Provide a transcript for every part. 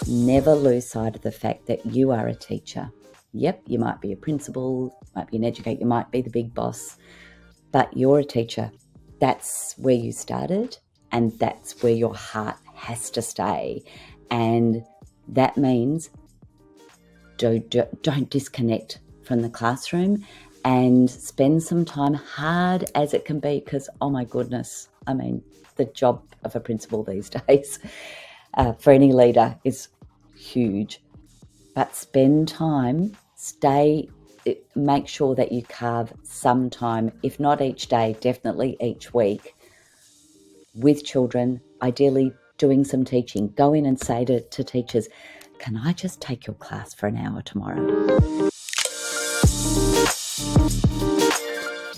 never lose sight of the fact that you are a teacher. Yep, you might be a principal, might be an educator, you might be the big boss, but you're a teacher. That's where you started, and that's where your heart has to stay. And that means don't disconnect from the classroom and spend some time, hard as it can be, because, oh my goodness, I mean, the job of a principal these days for any leader is huge. But spend time, make sure that you carve some time, if not each day, definitely each week, with children, ideally doing some teaching. Go in and say to teachers, can I just take your class for an hour tomorrow?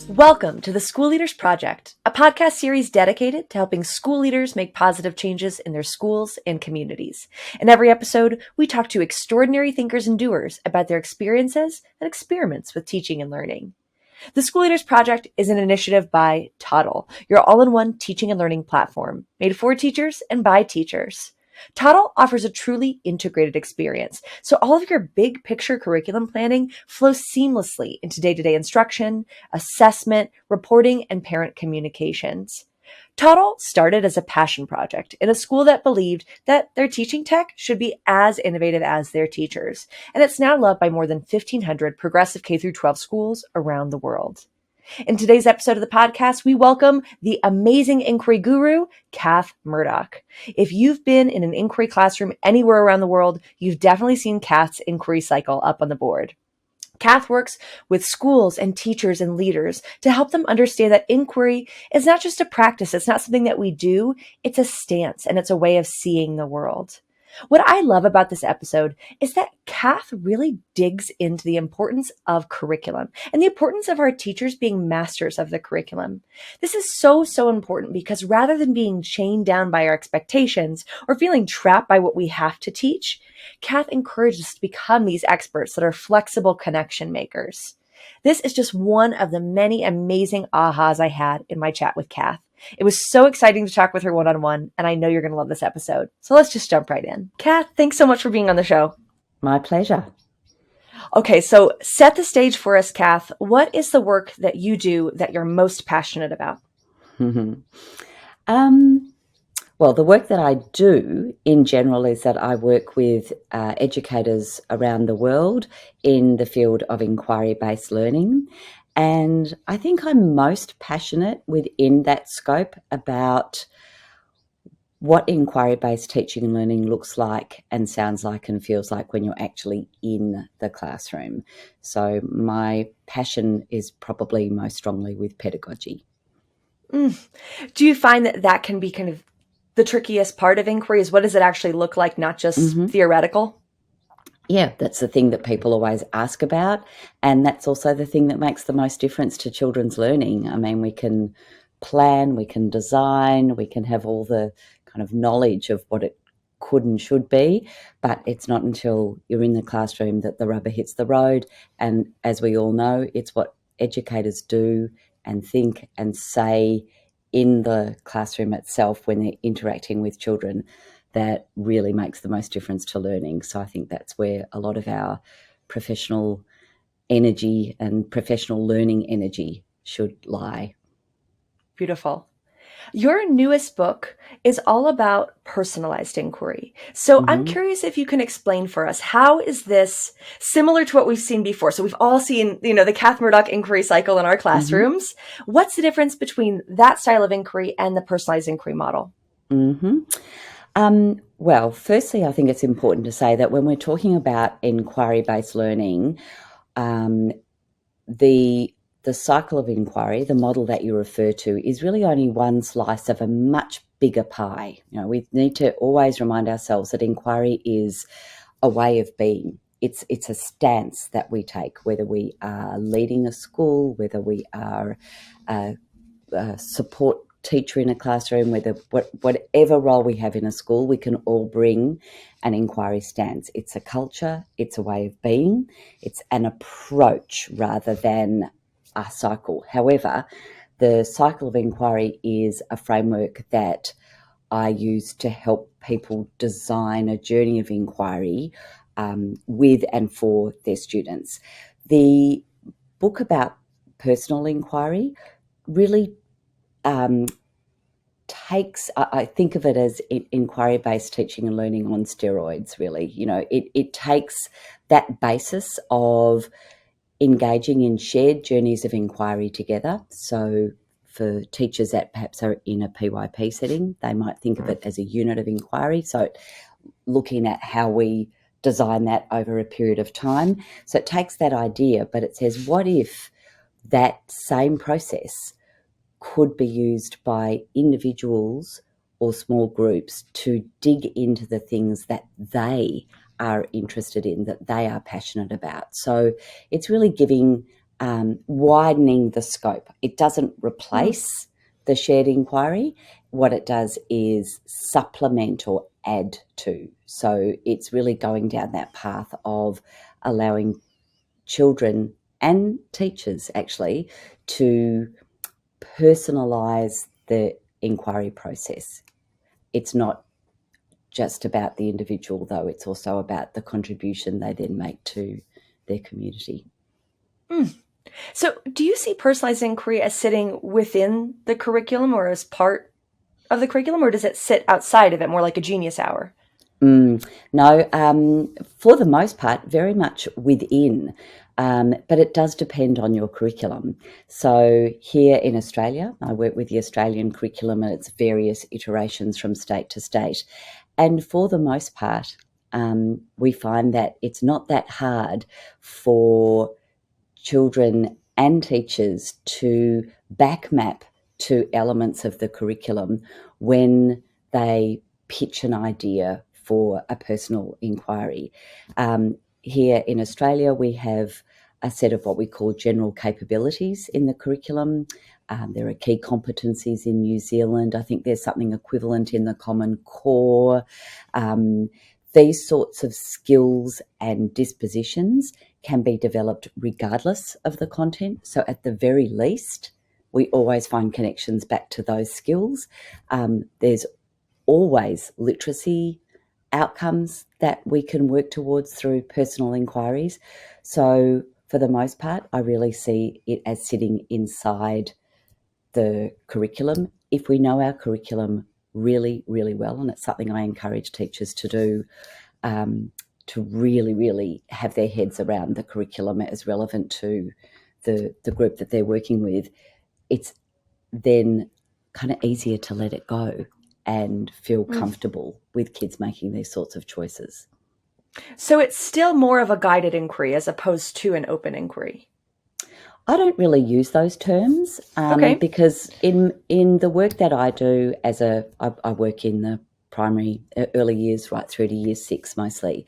Welcome to the School Leaders Project, a podcast series dedicated to helping school leaders make positive changes in their schools and communities. In every episode, we talk to extraordinary thinkers and doers about their experiences and experiments with teaching and learning. The School Leaders Project is an initiative by Toddle, your all-in-one teaching and learning platform, made for teachers and by teachers. Toddle offers a truly integrated experience, so all of your big picture curriculum planning flows seamlessly into day-to-day instruction, assessment, reporting, and parent communications. Toddle started as a passion project in a school that believed that their teaching tech should be as innovative as their teachers, and it's now loved by more than 1,500 progressive K-12 schools around the world. In today's episode of the podcast, we welcome the amazing inquiry guru, Kath Murdoch. If you've been in an inquiry classroom anywhere around the world, you've definitely seen Kath's inquiry cycle up on the board. Kath works with schools and teachers and leaders to help them understand that inquiry is not just a practice. It's not something that we do. It's a stance, and it's a way of seeing the world. What I love about this episode is that Kath really digs into the importance of curriculum and the importance of our teachers being masters of the curriculum. This is so important because rather than being chained down by our expectations or feeling trapped by what we have to teach, Kath encourages us to become these experts that are flexible connection makers. This is just one of the many amazing ahas I had in my chat with Kath. It was so exciting to talk with her one-on-one, and I know you're going to love this episode. So let's just jump right in. Kath, thanks so much for being on the show. My pleasure. Okay, so set the stage for us, Kath. What is the work that you do that you're most passionate about? Well, the work that I do in general is that I work with educators around the world in the field of inquiry-based learning. And I think I'm most passionate within that scope about what inquiry-based teaching and learning looks like and sounds like and feels like when you're actually in the classroom. So my passion is probably most strongly with pedagogy. Do you find that that can be kind of the trickiest part of inquiry is what does it actually look like, not just theoretical? Yeah, that's the thing that people always ask about. And that's also the thing that makes the most difference to children's learning. I mean, we can plan, we can design, we can have all the kind of knowledge of what it could and should be, but it's not until you're in the classroom that the rubber hits the road. And as we all know, it's what educators do and think and say in the classroom itself when they're interacting with children that really makes the most difference to learning. So I think that's where a lot of our professional energy and professional learning energy should lie. Beautiful. Your newest book is all about personalized inquiry. So I'm curious if you can explain for us, how is this similar to what we've seen before? So we've all seen, the Kath Murdoch inquiry cycle in our classrooms. What's the difference between that style of inquiry and the personalized inquiry model? Well, firstly, I think it's important to say that when we're talking about inquiry-based learning, the cycle of inquiry, the model that you refer to, is really only one slice of a much bigger pie. We need to always remind ourselves that inquiry is a way of being. It's a stance that we take, whether we are leading a school, whether we are a support teacher in a classroom, whatever role we have in a school, we can all bring an inquiry stance. It's a culture, it's a way of being, it's an approach rather than a cycle. However, the cycle of inquiry is a framework that I use to help people design a journey of inquiry with and for their students. The book about personal inquiry really I think of it as inquiry-based teaching and learning on steroids, really. It takes that basis of engaging in shared journeys of inquiry together. So for teachers that perhaps are in a PYP setting, they might think of it as a unit of inquiry. So looking at how we design that over a period of time. So it takes that idea, but it says, what if that same process could be used by individuals or small groups to dig into the things that they are interested in, that they are passionate about. So it's really widening the scope. It doesn't replace the shared inquiry. What it does is supplement or add to. So it's really going down that path of allowing children and teachers actually to personalise the inquiry process. It's not just about the individual, though. It's also about the contribution they then make to their community. So do you see personalized inquiry as sitting within the curriculum or as part of the curriculum, or does it sit outside of it, more like a genius hour? No, for the most part, very much within, but it does depend on your curriculum. So here in Australia, I work with the Australian curriculum and its various iterations from state to state. And for the most part, we find that it's not that hard for children and teachers to back map to elements of the curriculum when they pitch an idea for a personal inquiry. Here in Australia, we have a set of what we call general capabilities in the curriculum. There are key competencies in New Zealand. I think there's something equivalent in the Common Core. These sorts of skills and dispositions can be developed regardless of the content. So at the very least, we always find connections back to those skills. There's always literacy outcomes that we can work towards through personal inquiries. So for the most part, I really see it as sitting inside the curriculum. If we know our curriculum really, really well, and it's something I encourage teachers to do, to really, really have their heads around the curriculum as relevant to the group that they're working with, it's then kind of easier to let it go and feel comfortable with kids making these sorts of choices. So it's still more of a guided inquiry as opposed to an open inquiry. I don't really use those terms because in the work that I do I work in the primary early years right through to year 6 mostly,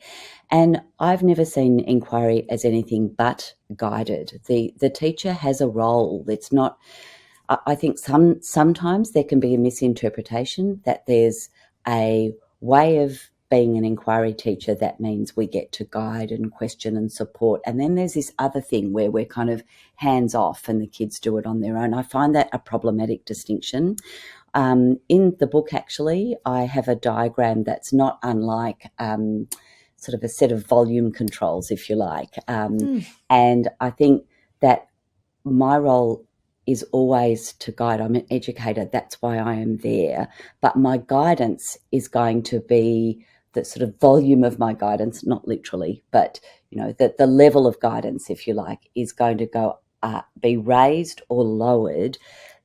and I've never seen inquiry as anything but guided. The teacher has a role. It's not. I think sometimes there can be a misinterpretation that there's a way of being an inquiry teacher that means we get to guide and question and support. And then there's this other thing where we're kind of hands off and the kids do it on their own. I find that a problematic distinction. In the book, actually, I have a diagram that's not unlike sort of a set of volume controls, if you like. And I think that my role is always to guide. I'm an educator. That's why I am there. But my guidance is going to be the sort of volume of my guidance, not literally, but, the level of guidance, if you like, is going to be raised or lowered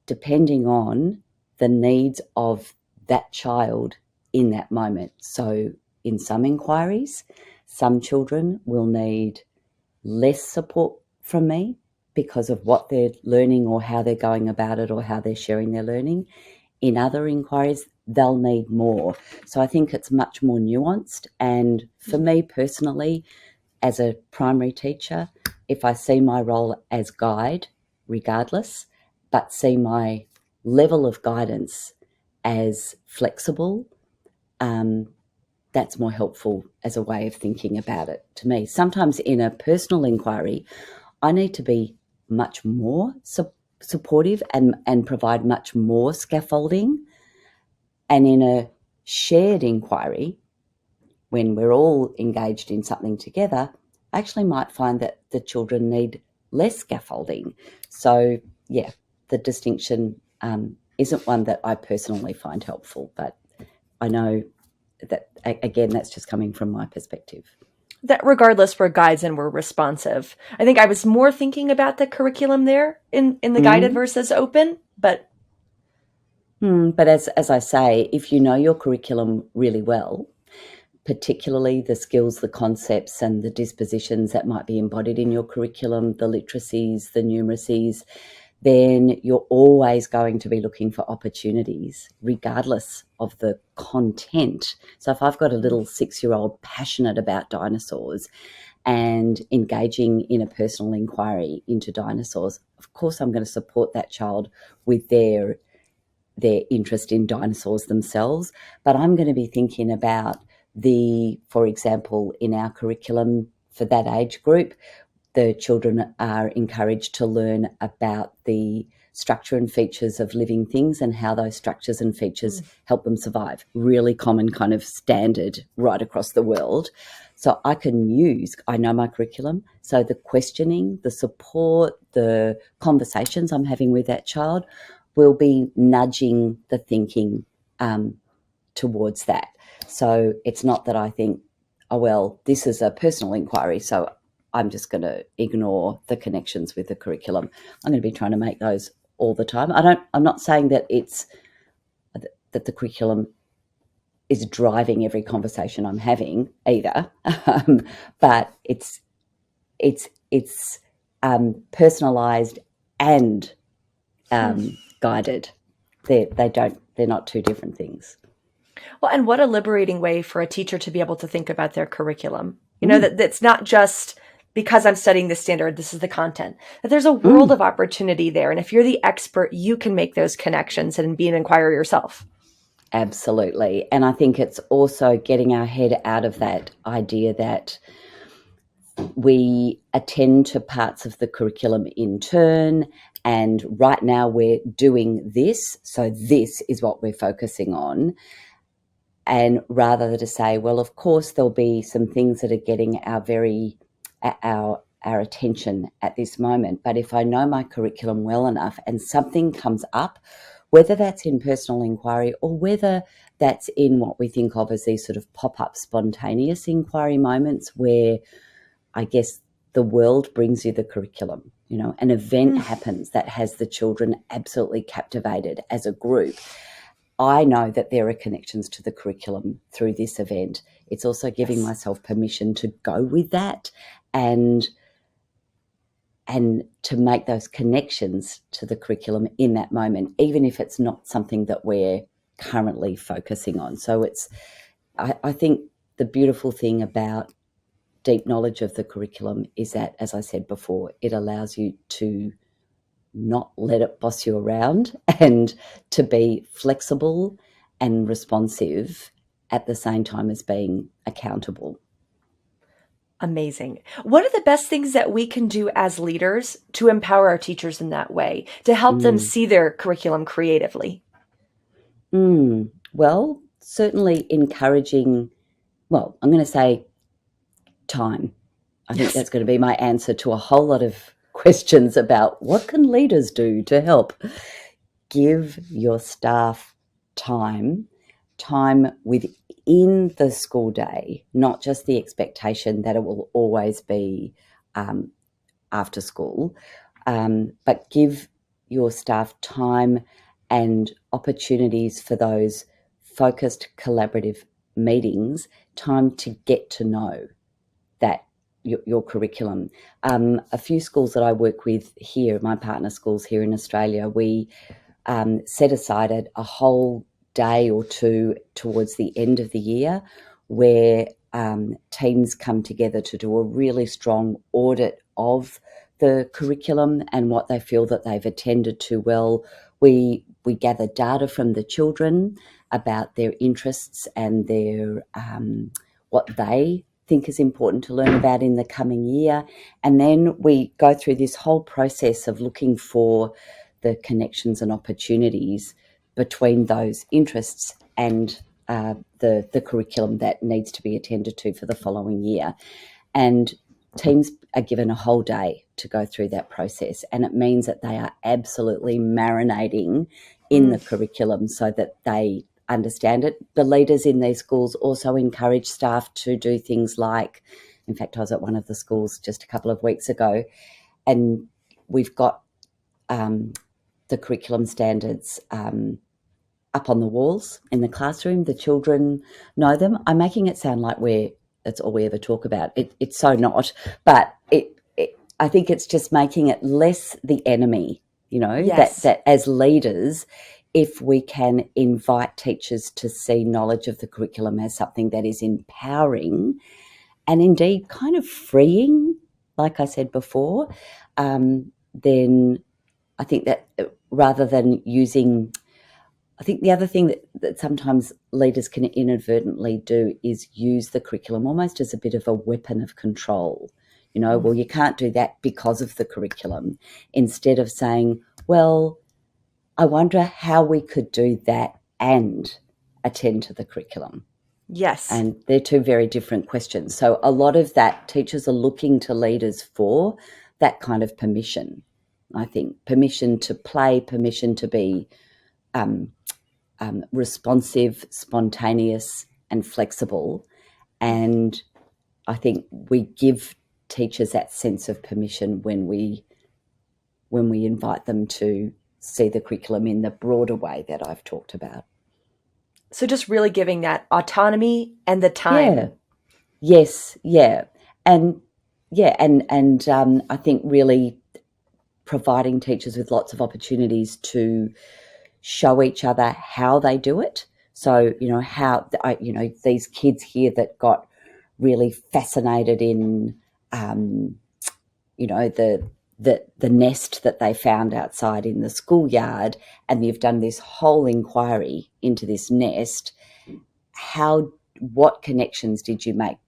depending on the needs of that child in that moment. So in some inquiries, some children will need less support from me because of what they're learning or how they're going about it or how they're sharing their learning. In other inquiries, they'll need more. So I think it's much more nuanced. And for me personally, as a primary teacher, if I see my role as guide, regardless, but see my level of guidance as flexible, that's more helpful as a way of thinking about it to me. Sometimes in a personal inquiry, I need to be much more supportive and provide much more scaffolding And in a shared inquiry, when we're all engaged in something together, I actually might find that the children need less scaffolding. So, yeah, the distinction isn't one that I personally find helpful, but I know that, again, that's just coming from my perspective. That regardless, we're guides and we're responsive. I think I was more thinking about the curriculum there in the guided versus open, but But as I say, if you know your curriculum really well, particularly the skills, the concepts, and the dispositions that might be embodied in your curriculum, the literacies, the numeracies, then you're always going to be looking for opportunities, regardless of the content. So if I've got a little 6-year-old passionate about dinosaurs and engaging in a personal inquiry into dinosaurs, of course I'm going to support that child with their interest in dinosaurs themselves, but I'm going to be thinking about for example, in our curriculum for that age group, the children are encouraged to learn about the structure and features of living things and how those structures and features help them survive. Really common kind of standard right across the world. So I know my curriculum, so the questioning, the support, the conversations I'm having with that child will be nudging the thinking towards that. So it's not that I think, oh, well, this is a personal inquiry, so I'm just going to ignore the connections with the curriculum. I'm going to be trying to make those all the time. I'm not saying that that the curriculum is driving every conversation I'm having either, but it's personalised and guided. They're not two different things. Well, and what a liberating way for a teacher to be able to think about their curriculum. You know, that's not just because I'm studying this standard, this is the content, that there's a world of opportunity there. And if you're the expert, you can make those connections and be an inquirer yourself. Absolutely. And I think it's also getting our head out of that idea that we attend to parts of the curriculum in turn, and right now we're doing this, so this is what we're focusing on. And rather than to say, well, of course, there'll be some things that are getting our attention at this moment. But if I know my curriculum well enough and something comes up, whether that's in personal inquiry or whether that's in what we think of as these sort of pop-up spontaneous inquiry moments where I guess the world brings you the curriculum, an event happens that has the children absolutely captivated as a group. I know that there are connections to the curriculum through this event. It's also giving myself permission to go with that and to make those connections to the curriculum in that moment, even if it's not something that we're currently focusing on. So I think the beautiful thing about deep knowledge of the curriculum is that, as I said before, it allows you to not let it boss you around and to be flexible and responsive at the same time as being accountable. Amazing. What are the best things that we can do as leaders to empower our teachers in that way, to help them see their curriculum creatively? Well, certainly encouraging, I'm going to say time. I think that's going to be my answer to a whole lot of questions about what can leaders do to help. Give your staff time within the school day, not just the expectation that it will always be after school, but give your staff time and opportunities for those focused collaborative meetings, time to get to know that your curriculum. A few schools that I work with here, my partner schools here in Australia, we set aside a whole day or two towards the end of the year where teams come together to do a really strong audit of the curriculum and what they feel that they've attended to well. We gather data from the children about their interests and their what they think is important to learn about in the coming year. And then we go through this whole process of looking for the connections and opportunities between those interests and the curriculum that needs to be attended to for the following year. And teams are given a whole day to go through that process, and it means that they are absolutely marinating in the curriculum so that they understand it. The leaders in these schools also encourage staff to do things like, in fact, I was at one of the schools just a couple of weeks ago, and we've got the curriculum standards up on the walls in the classroom. The children know them. I'm making it sound like that's all we ever talk about. It's so not, but I think it's just making it less the enemy, Yes. that as leaders, if we can invite teachers to see knowledge of the curriculum as something that is empowering and indeed kind of freeing, like I said before, then I think that rather than using, I think the other thing that sometimes leaders can inadvertently do is use the curriculum almost as a bit of a weapon of control. Well, you can't do that because of the curriculum. Instead of saying, well, I wonder how we could do that and attend to the curriculum. Yes. And they're two very different questions. So a lot of that, teachers are looking to leaders for that kind of permission, I think. Permission to play, permission to be responsive, spontaneous, and flexible. And I think we give teachers that sense of permission when we invite them to see the curriculum in the broader way that I've talked about. So just really giving that autonomy and the time. Yeah. Yes. Yeah. And I think really providing teachers with lots of opportunities to show each other how they do it. So, how, these kids here that got really fascinated in, the nest that they found outside in the schoolyard, and you've done this whole inquiry into this nest. What connections did you make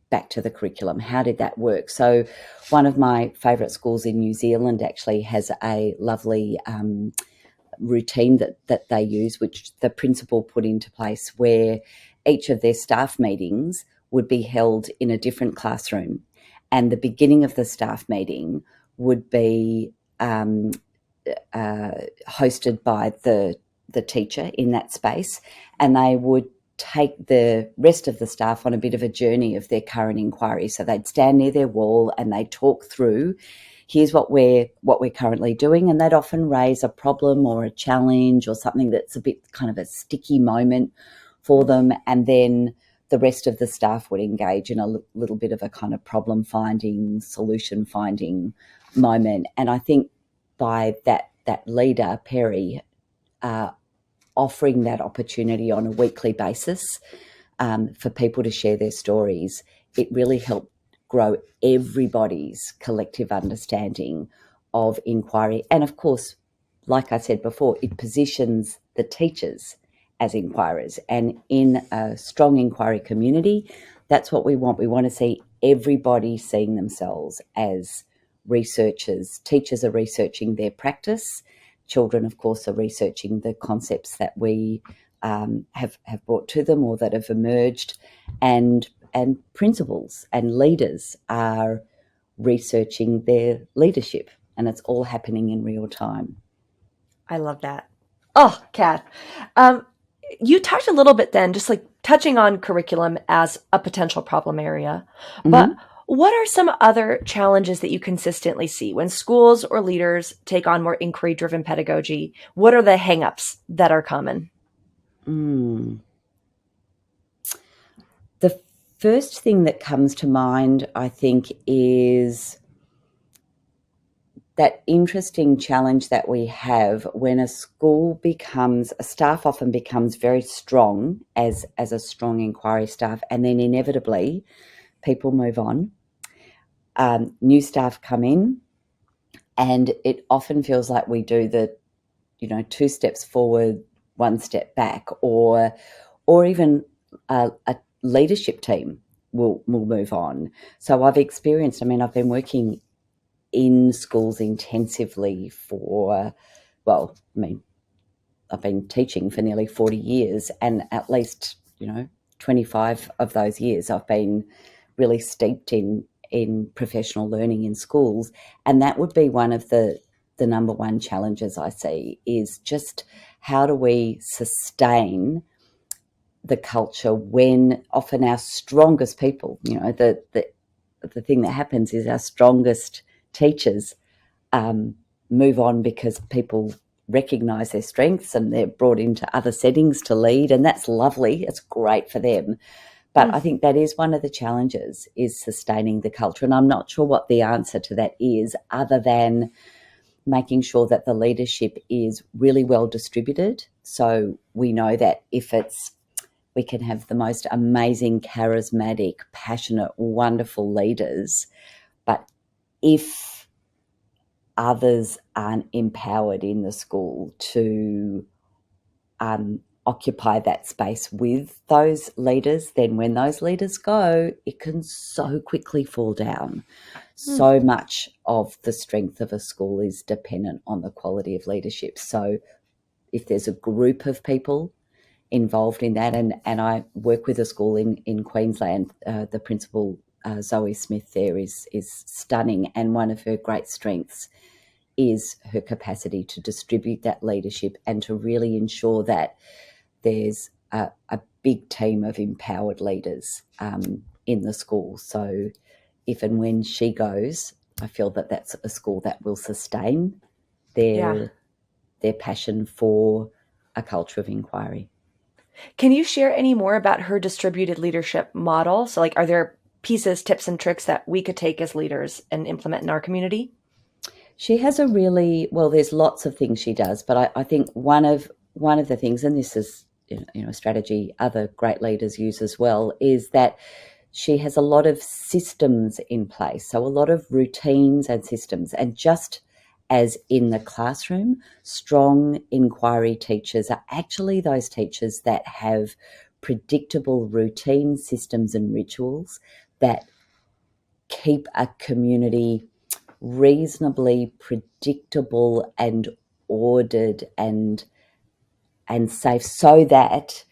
back to the curriculum? How did that work? So one of my favourite schools in New Zealand actually has a lovely routine that they use, which the principal put into place, where each of their staff meetings would be held in a different classroom, and the beginning of the staff meeting would be hosted by the teacher in that space, and they would take the rest of the staff on a bit of a journey of their current inquiry. So they'd stand near their wall and they'd talk through, here's what we're currently doing, and they'd often raise a problem or a challenge or something that's a bit kind of a sticky moment for them, and then the rest of the staff would engage in a little bit of a kind of problem finding, solution finding moment. And I think by that leader, Perry, offering that opportunity on a weekly basis for people to share their stories, it really helped grow everybody's collective understanding of inquiry. And of course, like I said before, it positions the teachers as inquirers. And in a strong inquiry community, that's what we want. We want to see everybody seeing themselves as researchers. Teachers are researching their practice. Children, of course, are researching the concepts that we have brought to them or that have emerged, and principals and leaders are researching their leadership, and it's all happening in real time. I love that. Oh, Kath. You talked a little bit then, just like touching on curriculum as a potential problem area, but what are some other challenges that you consistently see when schools or leaders take on more inquiry-driven pedagogy? What are the hangups that are common? The first thing that comes to mind, I think, is that interesting challenge that we have when a staff often becomes very strong as a strong inquiry staff, and then inevitably people move on. New staff come in, and it often feels like we do the, 2 steps forward, 1 step back, or even a leadership team will move on. So I've been working in schools intensively for, I've been teaching for nearly 40 years, and at least 25 of those years I've been really steeped in professional learning in schools, and that would be one of the number one challenges I see, is just how do we sustain the culture when often our strongest people, the thing that happens is our strongest teachers move on because people recognise their strengths and they're brought into other settings to lead, and that's lovely. It's great for them. But I think that is one of the challenges, is sustaining the culture. And I'm not sure what the answer to that is, other than making sure that the leadership is really well distributed. So we know that we can have the most amazing, charismatic, passionate, wonderful leaders, but if others aren't empowered in the school to occupy that space with those leaders, then when those leaders go, it can so quickly fall down. So much of the strength of a school is dependent on the quality of leadership. So if there's a group of people involved in that, and I work with a school in Queensland, the principal, Zoe Smith, there is stunning, and one of her great strengths is her capacity to distribute that leadership and to really ensure that there's a big team of empowered leaders in the school. So if and when she goes, I feel that that's a school that will sustain their passion for a culture of inquiry. Can you share any more about her distributed leadership model? So, are there pieces, tips, and tricks that we could take as leaders and implement in our community? She has there's lots of things she does, but I think one of the things, and this is a strategy other great leaders use as well, is that she has a lot of systems in place. So a lot of routines and systems, and just as in the classroom, strong inquiry teachers are actually those teachers that have predictable routine systems and rituals that keep a community reasonably predictable and ordered and safe, so that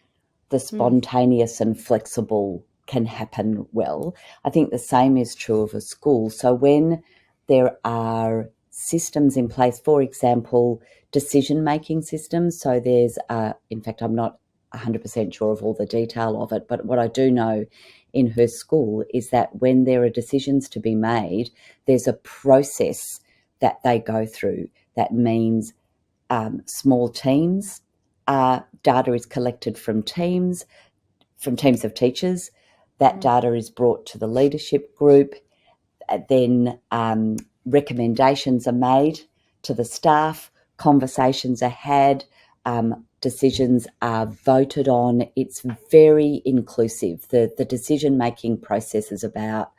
the spontaneous and flexible can happen well. I think the same is true of a school. So when there are systems in place, for example, decision-making systems, so there's, in fact, I'm not 100% sure of all the detail of it, but what I do know in her school is that when there are decisions to be made, there's a process that they go through. That means small teams, data is collected from teams of teachers. That data is brought to the leadership group. Then recommendations are made to the staff, conversations are had, decisions are voted on. It's very inclusive. The decision-making process is about,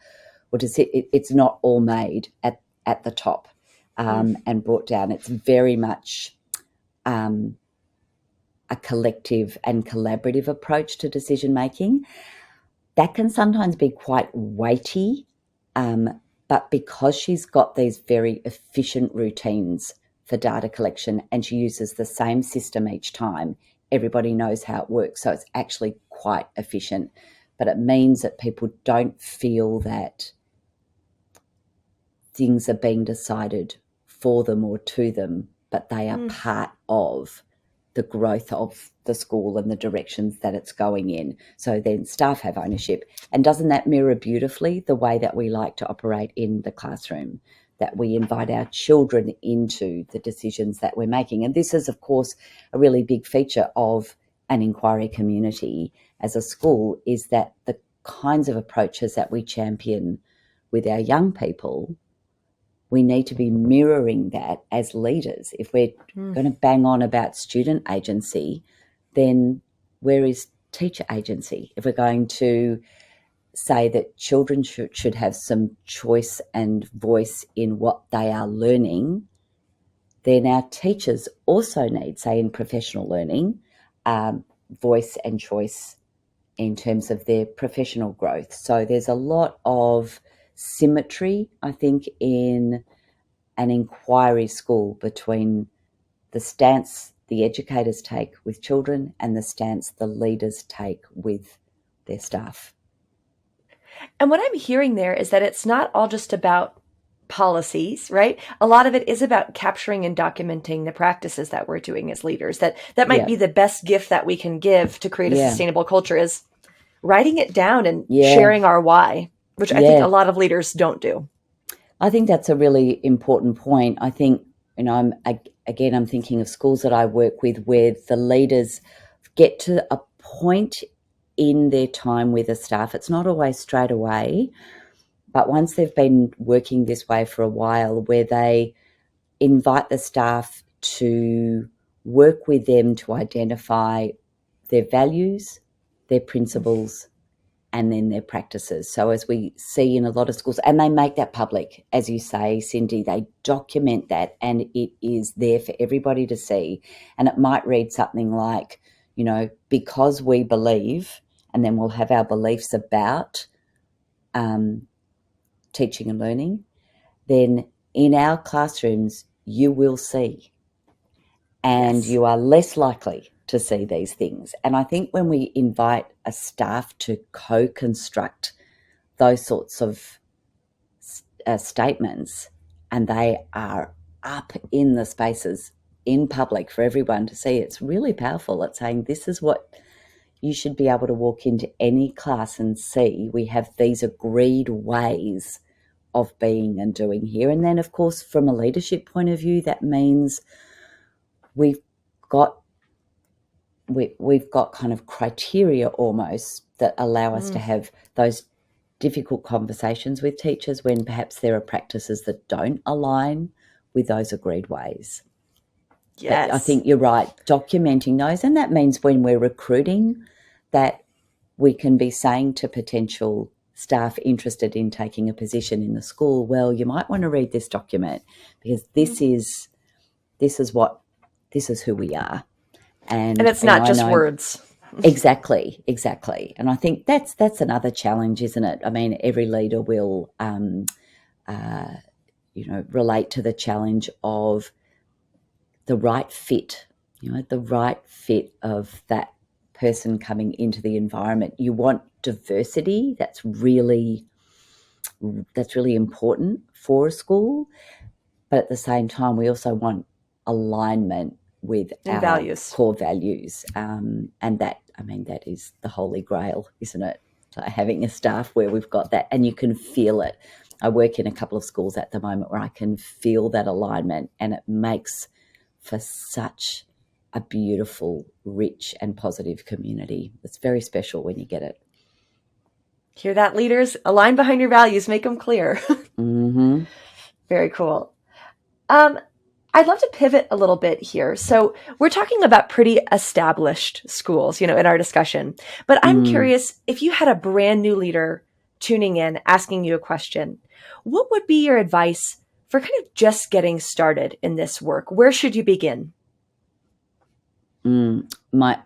it's not all made at the top and brought down. It's very much a collective and collaborative approach to decision-making. That can sometimes be quite weighty, but because she's got these very efficient routines for data collection and she uses the same system each time, everybody knows how it works. So it's actually quite efficient, but it means that people don't feel that things are being decided for them or to them, but they are part of the growth of the school and the directions that it's going in. So then staff have ownership. And doesn't that mirror beautifully the way that we like to operate in the classroom, that we invite our children into the decisions that we're making? And this is, of course, a really big feature of an inquiry community as a school, is that the kinds of approaches that we champion with our young people, we need to be mirroring that as leaders. If we're going to bang on about student agency, then where is teacher agency? If we're going to say that children should have some choice and voice in what they are learning, then our teachers also need, say in professional learning, voice and choice in terms of their professional growth. So there's a lot of symmetry, I think, in an inquiry school between the stance the educators take with children and the stance the leaders take with their staff. And what I'm hearing there is that it's not all just about policies, right? A lot of it is about capturing and documenting the practices that we're doing as leaders. That might be the best gift that we can give to create a sustainable culture, is writing it down and sharing our why, which I think a lot of leaders don't do. I think that's a really important point. I think, I'm thinking of schools that I work with where the leaders get to a point in their time with the staff. It's not always straight away, but once they've been working this way for a while, where they invite the staff to work with them to identify their values, their principles, and then their practices. So as we see in a lot of schools, and they make that public, as you say, Cindy, they document that and it is there for everybody to see. And it might read something like, because we believe, and then we'll have our beliefs about teaching and learning, then in our classrooms, you will see. And you are less likely to see these things. And I think when we invite a staff to co-construct those sorts of statements, and they are up in the spaces in public for everyone to see, it's really powerful. It's saying this is what you should be able to walk into any class and see. We have these agreed ways of being and doing here. And then, of course, from a leadership point of view, that means we've got kind of criteria almost that allow us to have those difficult conversations with teachers when perhaps there are practices that don't align with those agreed ways. Yes. But I think you're right, documenting those. And that means when we're recruiting, that we can be saying to potential staff interested in taking a position in the school, well, you might want to read this document because this is who we are. And it's not just words. Exactly. And I think that's another challenge, isn't it? I mean, every leader will, relate to the challenge of the right fit, the right fit of that person coming into the environment. You want diversity. That's really important for a school. But at the same time, we also want alignment with our values. Core values. And that is the holy grail, isn't it? So having a staff where we've got that and you can feel it. I work in a couple of schools at the moment where I can feel that alignment, and it makes for such a beautiful, rich and positive community. It's very special when you get it. Hear that, leaders? Align behind your values, make them clear. Mm-hmm. Very cool. I'd love to pivot a little bit here. So we're talking about pretty established schools, in our discussion. But I'm curious, if you had a brand new leader tuning in, asking you a question, what would be your advice for kind of just getting started in this work? Where should you begin? My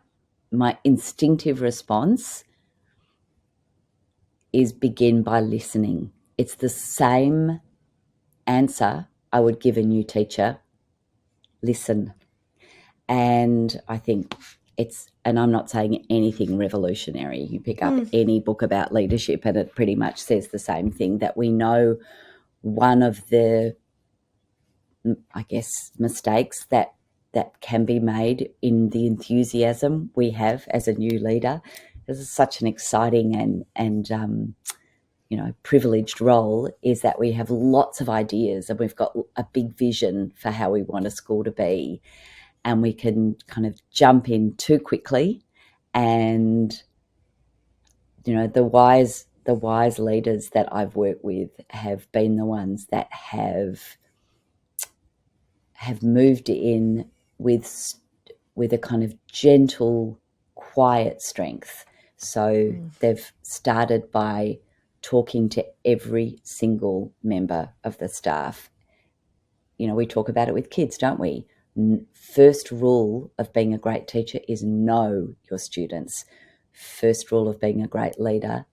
instinctive response is begin by listening. It's the same answer I would give a new teacher. Listen. And I think and I'm not saying anything revolutionary. You pick up any book about leadership and it pretty much says the same thing, that we know one of the, I guess, mistakes that can be made in the enthusiasm we have as a new leader. This is such an exciting and privileged role, is that we have lots of ideas and we've got a big vision for how we want a school to be, and we can kind of jump in too quickly. And the wise leaders that I've worked with have been the ones that have moved in with a kind of gentle, quiet strength. So they've started by talking to every single member of the staff. We talk about it with kids, don't we? First rule of being a great teacher is know your students. First rule of being a great leader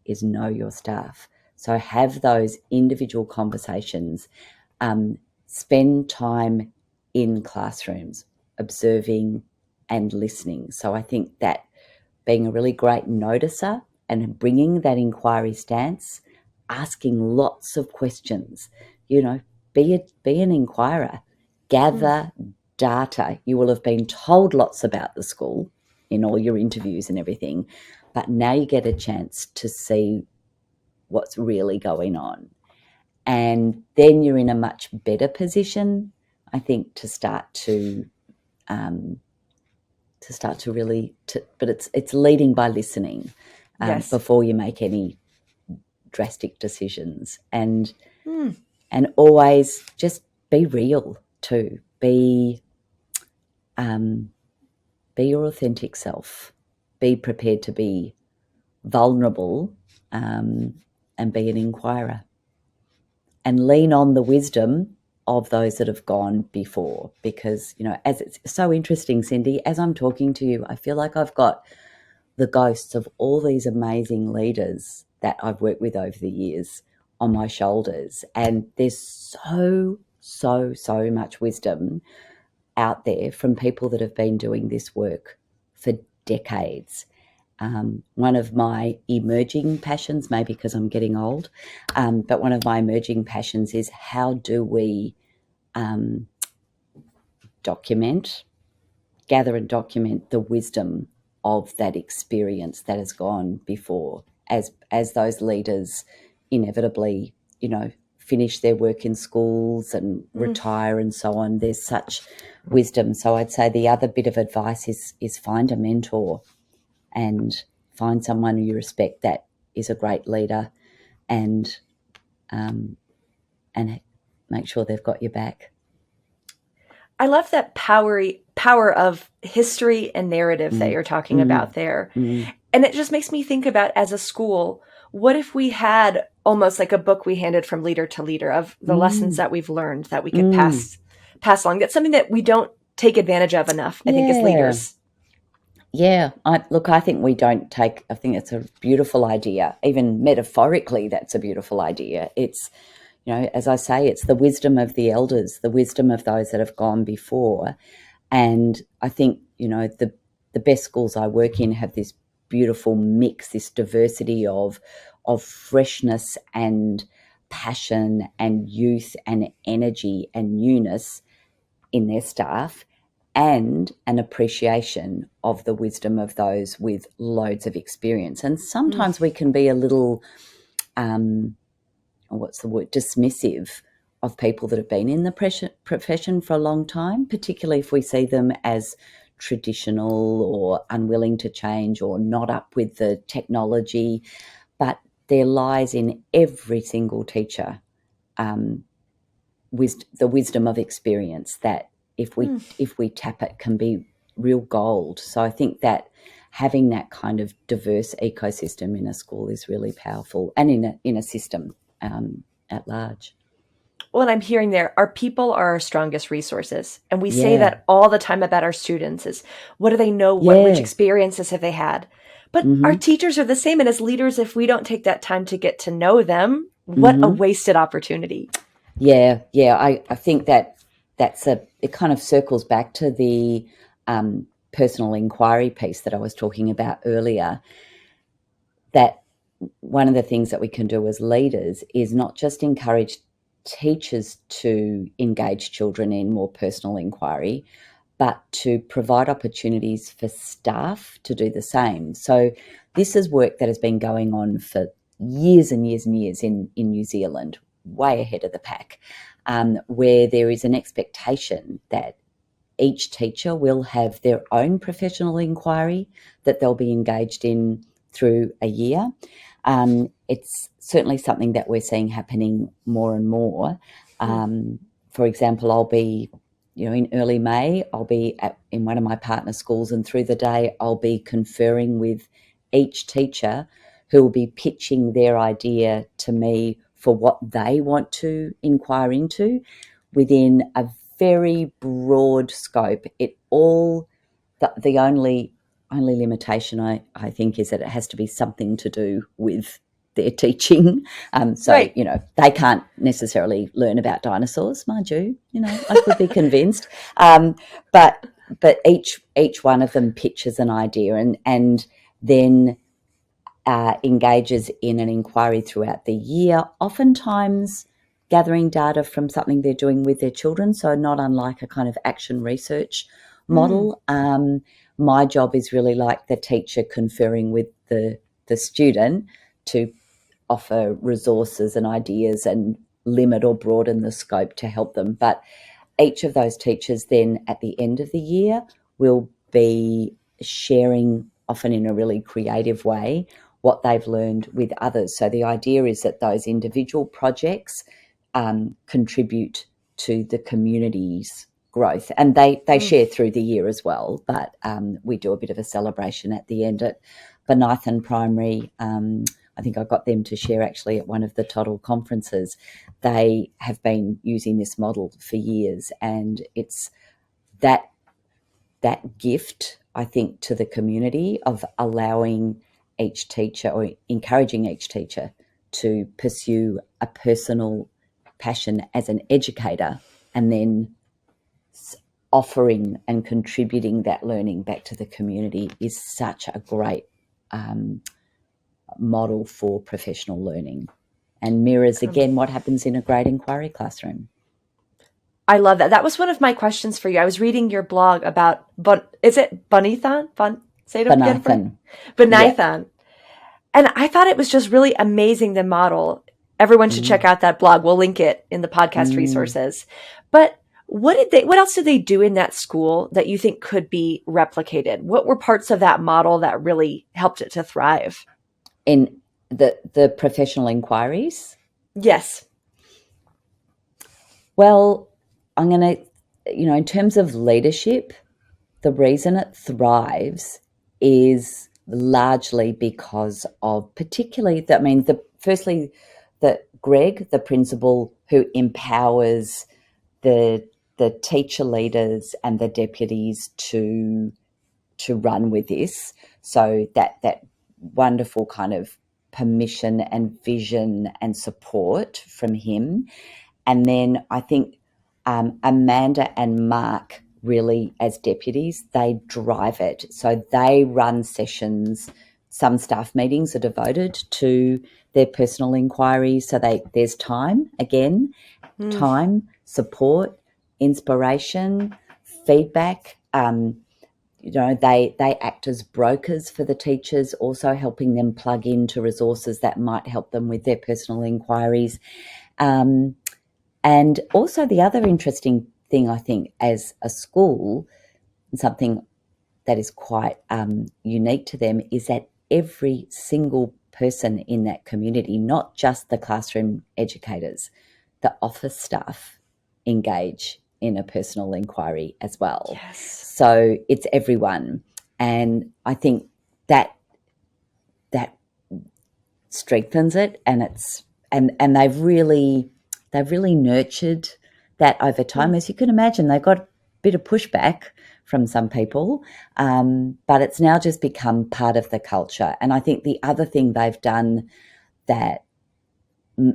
is know your staff. So have those individual conversations. Spend time in classrooms. observing and listening. So I think that being a really great noticer and bringing that inquiry stance, asking lots of questions, be an inquirer, gather data. You will have been told lots about the school in all your interviews and everything, but now you get a chance to see what's really going on. And then you're in a much better position, I think, to start to really, but it's leading by listening Yes. before you make any drastic decisions, and always just be real too. Be your authentic self. Be prepared to be vulnerable, and be an inquirer, and lean on the wisdom of those that have gone before. Because, as it's so interesting, Cindy, as I'm talking to you, I feel like I've got the ghosts of all these amazing leaders that I've worked with over the years on my shoulders. And there's so much wisdom out there from people that have been doing this work for decades. One of my emerging passions, maybe because I'm getting old, but one of my emerging passions is how do we gather and document the wisdom of that experience that has gone before, as those leaders inevitably, finish their work in schools and retire and so on. There's such wisdom. So I'd say the other bit of advice is find a mentor and find someone you respect that is a great leader, and make sure they've got your back. I love that power of history and narrative that you're talking about there. And it just makes me think about, as a school, what if we had almost like a book we handed from leader to leader of the lessons that we've learned that we could pass along. That's something that we don't take advantage of enough, I think, as leaders. Yeah, I think we don't take, I think it's a beautiful idea. Even metaphorically, that's a beautiful idea. It's, as I say, it's the wisdom of the elders, the wisdom of those that have gone before. And I think, the best schools I work in have this beautiful mix, this diversity of freshness and passion and youth and energy and newness in their staff, and an appreciation of the wisdom of those with loads of experience. And sometimes we can be a little, dismissive of people that have been in the profession for a long time, particularly if we see them as traditional or unwilling to change or not up with the technology. But there lies in every single teacher the wisdom of experience that, if we tap it, can be real gold. So I think that having that kind of diverse ecosystem in a school is really powerful, and in a system at large. Well, and I'm hearing there, our people are our strongest resources. And we say that all the time about our students is, what do they know? Which experiences have they had? But our teachers are the same. And as leaders, if we don't take that time to get to know them, what a wasted opportunity. Yeah. I think it kind of circles back to the personal inquiry piece that I was talking about earlier, that one of the things that we can do as leaders is not just encourage teachers to engage children in more personal inquiry, but to provide opportunities for staff to do the same. So this is work that has been going on for years and years and years in New Zealand, way ahead of the pack, where there is an expectation that each teacher will have their own professional inquiry that they'll be engaged in through a year. It's certainly something that we're seeing happening more and more. For example, I'll be, in early May, I'll be in one of my partner schools, and through the day I'll be conferring with each teacher who will be pitching their idea to me for what they want to inquire into within a very broad scope. The only limitation I think is that it has to be something to do with their teaching. Right. They can't necessarily learn about dinosaurs, mind you. I could be convinced. But but each one of them pitches an idea and then engages in an inquiry throughout the year, oftentimes gathering data from something they're doing with their children, so not unlike a kind of action research model. My job is really like the teacher conferring with the student to offer resources and ideas and limit or broaden the scope to help them. But each of those teachers then at the end of the year will be sharing, often in a really creative way, what they've learned with others. So the idea is that those individual projects contribute to the community's growth, and they share through the year as well, but we do a bit of a celebration at the end. At Benithan Primary, I think I got them to share actually at one of the Toddle conferences. They have been using this model for years, and it's that gift, I think, to the community of allowing each teacher or encouraging each teacher to pursue a personal passion as an educator, and then offering and contributing that learning back to the community is such a great model for professional learning, and mirrors again what happens in a great inquiry classroom. I love that. That was one of my questions for you. I was reading your blog about, is it Bunnython? Say it again. Bunnython. Yep. And I thought it was just really amazing, the model. Everyone should check out that blog. We'll link it in the podcast resources. But what else did they do in that school that you think could be replicated? What were parts of that model that really helped it to thrive? In the professional inquiries? Yes. Well, I'm going to, in terms of leadership, the reason it thrives is largely because of particularly firstly, that Greg, the principal, who empowers the teacher leaders and the deputies to run with this. So that wonderful kind of permission and vision and support from him. And then I think Amanda and Mark really, as deputies, they drive it. So they run sessions. Some staff meetings are devoted to their personal inquiries. So there's time, again, time, support, inspiration, feedback. They act as brokers for the teachers, also helping them plug into resources that might help them with their personal inquiries. And also the other interesting thing, I think, as a school, something that is quite unique to them, is that every single person in that community, not just the classroom educators, the office staff, engage in a personal inquiry as well. Yes. So it's everyone. And I think that strengthens it, and it's and they've really nurtured that over time. As you can imagine, they've got a bit of pushback from some people, but it's now just become part of the culture. And I think the other thing they've done that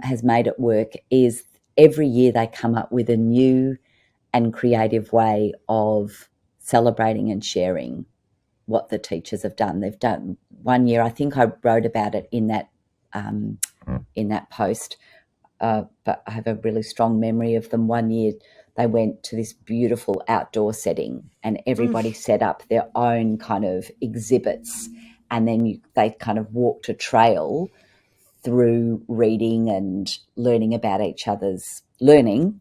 has made it work is every year they come up with a new and creative way of celebrating and sharing what the teachers have done. They've done one year, I think I wrote about it in that post, but I have a really strong memory of them. One year they went to this beautiful outdoor setting, and everybody set up their own kind of exhibits, and then they kind of walked a trail through reading and learning about each other's learning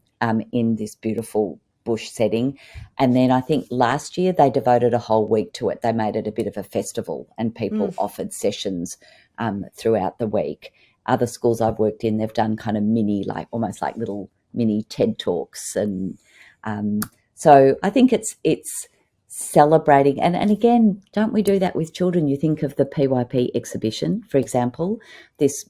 in this beautiful bush setting. And then I think last year they devoted a whole week to it. They made it a bit of a festival, and people offered sessions throughout the week. Other schools I've worked in, they've done kind of almost like little mini TED Talks. And so I think it's celebrating. And again, don't we do that with children? You think of the PYP exhibition, for example, this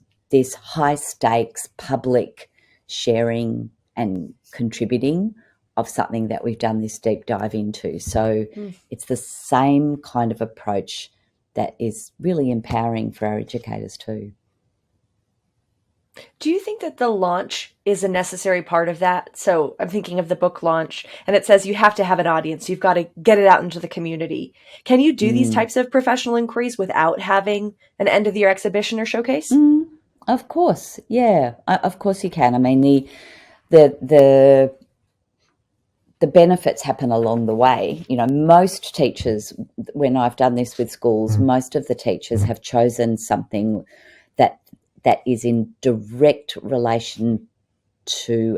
high stakes public sharing and contributing of something that we've done this deep dive into. So it's the same kind of approach that is really empowering for our educators too. Do you think that the launch is a necessary part of that? So I'm thinking of the book launch, and it says you have to have an audience. You've got to get it out into the community. Can you do these Mm. types of professional inquiries without having an end of the year exhibition or showcase? Mm, of course, yeah, of course you can. I mean, the the the benefits happen along the way. You know, most teachers, when I've done this with schools, most of the teachers have chosen something that is in direct relation to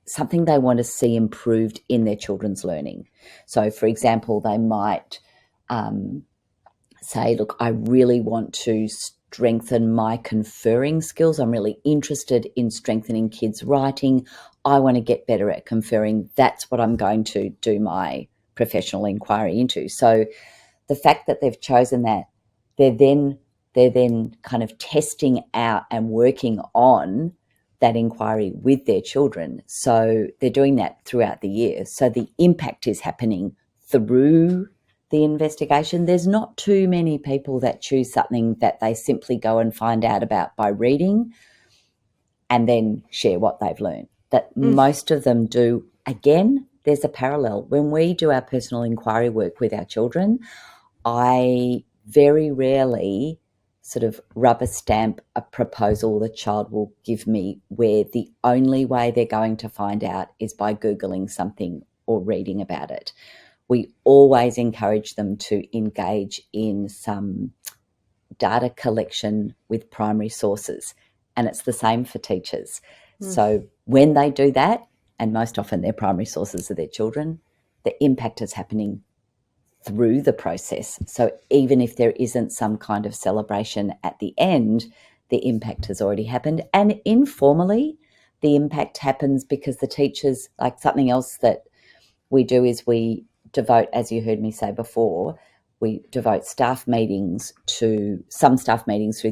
something they want to see improved in their children's learning. So, for example, they might say, look, I really want to strengthen my conferring skills. I'm really interested in strengthening kids' writing. I want to get better at conferring. That's what I'm going to do my professional inquiry into. So the fact that they've chosen that, they're then kind of testing out and working on that inquiry with their children. So they're doing that throughout the year. So the impact is happening through the investigation. There's not too many people that choose something that they simply go and find out about by reading and then share what they've learned. That most of them do. Again, there's a parallel. When we do our personal inquiry work with our children, I very rarely sort of rubber stamp a proposal the child will give me where the only way they're going to find out is by Googling something or reading about it. We always encourage them to engage in some data collection with primary sources, and it's the same for teachers. So when they do that, and most often their primary sources are their children, the impact is happening through the process. So even if there isn't some kind of celebration at the end, the impact has already happened. And informally, the impact happens because the teachers, like something else that we do is we devote, as you heard me say before, we devote some staff meetings through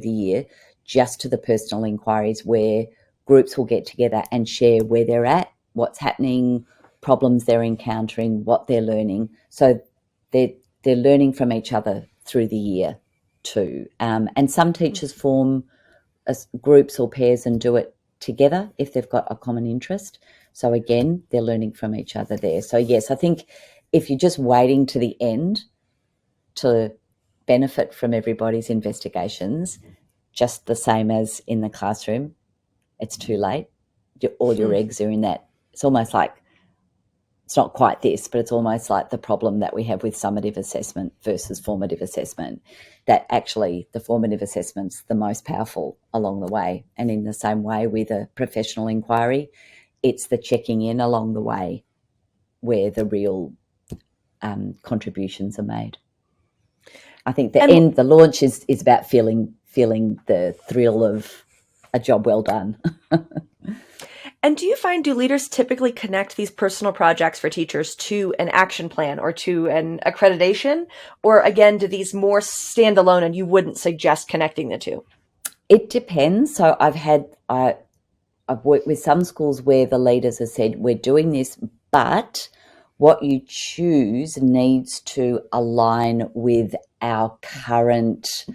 the year just to the personal inquiries where groups will get together and share where they're at, what's happening, problems they're encountering, what they're learning. So they're learning from each other through the year too. And some teachers form groups or pairs and do it together if they've got a common interest. So again, they're learning from each other there. So yes, I think if you're just waiting to the end to benefit from everybody's investigations, just the same as in the classroom, it's too late. All your eggs are in that. It's almost like, it's not quite this, but it's almost like the problem that we have with summative assessment versus formative assessment, that actually the formative assessment's the most powerful along the way. And in the same way with a professional inquiry, it's the checking in along the way where the real contributions are made. I think the launch is about feeling the thrill of a job well done. And do leaders typically connect these personal projects for teachers to an action plan or to an accreditation? Or again, do these more stand alone and you wouldn't suggest connecting the two? It depends. So I've worked with some schools where the leaders have said, we're doing this, but what you choose needs to align with our current,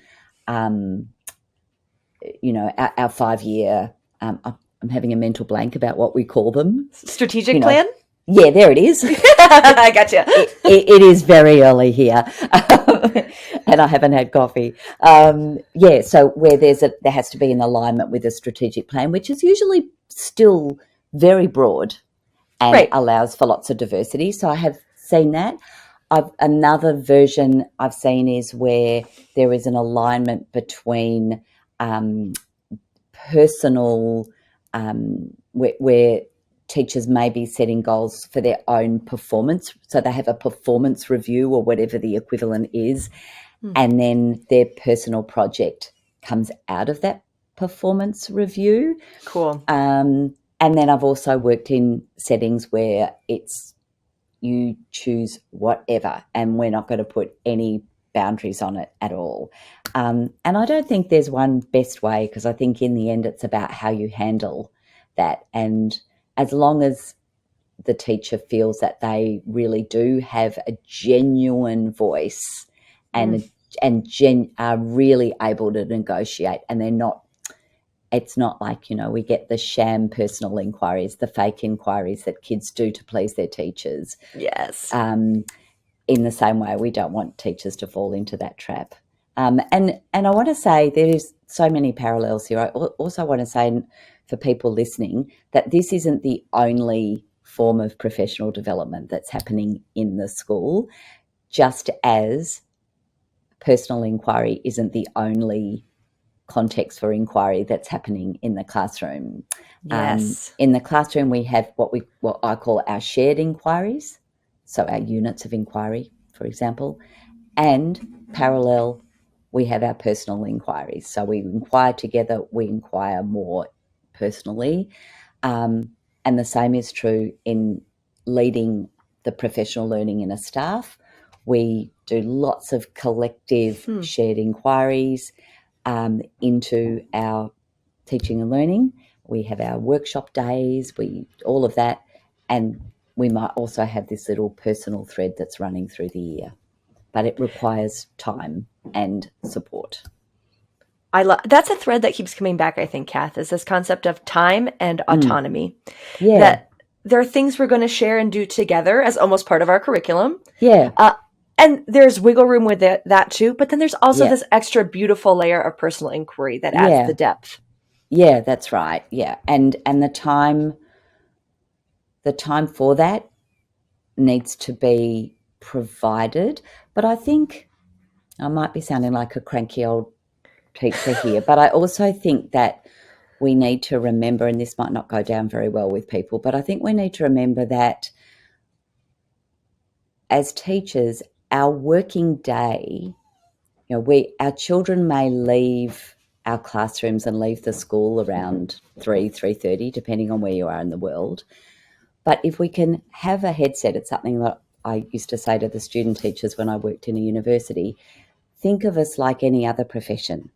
our 5-year, I'm having a mental blank about what we call them. Strategic plan? Yeah, there it is. I gotcha. It is very early here, and I haven't had coffee. So where there has to be an alignment with a strategic plan, which is usually still very broad and allows for lots of diversity. So I have seen that. Another version I've seen is where there is an alignment between personal, where teachers may be setting goals for their own performance. So they have a performance review or whatever the equivalent is, and then their personal project comes out of that performance review. Cool. And then I've also worked in settings where it's you choose whatever and we're not going to put any boundaries on it at all. And I don't think there's one best way, because I think in the end it's about how you handle that. And as long as the teacher feels that they really do have a genuine voice and are really able to negotiate, and they're not it's not like, we get the sham personal inquiries, the fake inquiries that kids do to please their teachers. Yes. In the same way, we don't want teachers to fall into that trap. And I want to say there is so many parallels here. I also want to say for people listening that this isn't the only form of professional development that's happening in the school, just as personal inquiry isn't the only context for inquiry that's happening in the classroom. Yes. In the classroom, we have what I call our shared inquiries, so our units of inquiry, for example, and parallel, we have our personal inquiries. So we inquire together, we inquire more personally. And the same is true in leading the professional learning in a staff. We do lots of collective shared inquiries into our teaching and learning. We have our workshop days, all of that, and we might also have this little personal thread that's running through the year. But it requires time and support. That's a thread that keeps coming back, I think, Kath, is this concept of time and autonomy. Yeah. That there are things we're going to share and do together as almost part of our curriculum. Yeah. And there's wiggle room with that too. But then there's also this extra beautiful layer of personal inquiry that adds the depth. Yeah, that's right. Yeah. And the time for that needs to be provided. But I think I might be sounding like a cranky old teacher here, but I also think that we need to remember, and this might not go down very well with people, but I think we need to remember that as teachers, our working day, our children may leave our classrooms and leave the school around 3:30, depending on where you are in the world. But if we can have a headset, it's something that I used to say to the student teachers when I worked in a university, think of us like any other profession.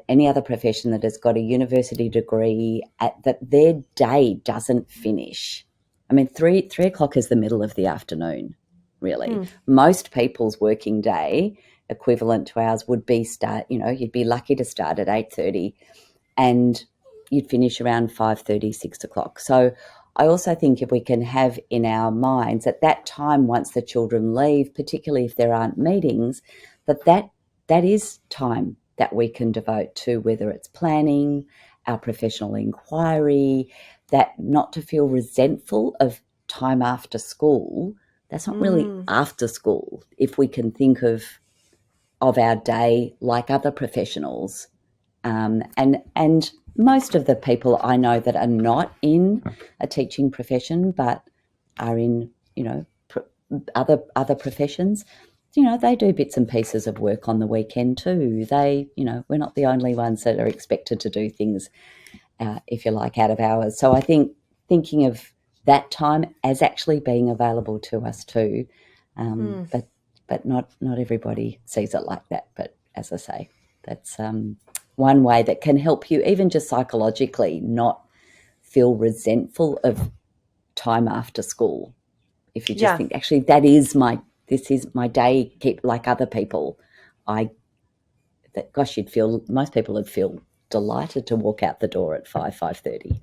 Any other profession that has got a university degree, that their day doesn't finish. I mean, 3 o'clock is the middle of the afternoon, really. Most people's working day, equivalent to ours, would be you'd be lucky to start at 8:30 and you'd finish around 5:30, 6 o'clock. So I also think if we can have in our minds at that time, once the children leave, particularly if there aren't meetings, that is time that we can devote to, whether it's planning, our professional inquiry, that not to feel resentful of time after school. That's not really after school. If we can think of our day like other professionals, and most of the people I know that are not in a teaching profession but are in other professions, they do bits and pieces of work on the weekend too. We're not the only ones that are expected to do things, if you like, out of hours. So I think thinking of that time as actually being available to us too, but not everybody sees it like that. But as I say, that's one way that can help you, even just psychologically, not feel resentful of time after school. If you just think, actually, this is my day, keep like other people, most people would feel delighted to walk out the door at 5:30.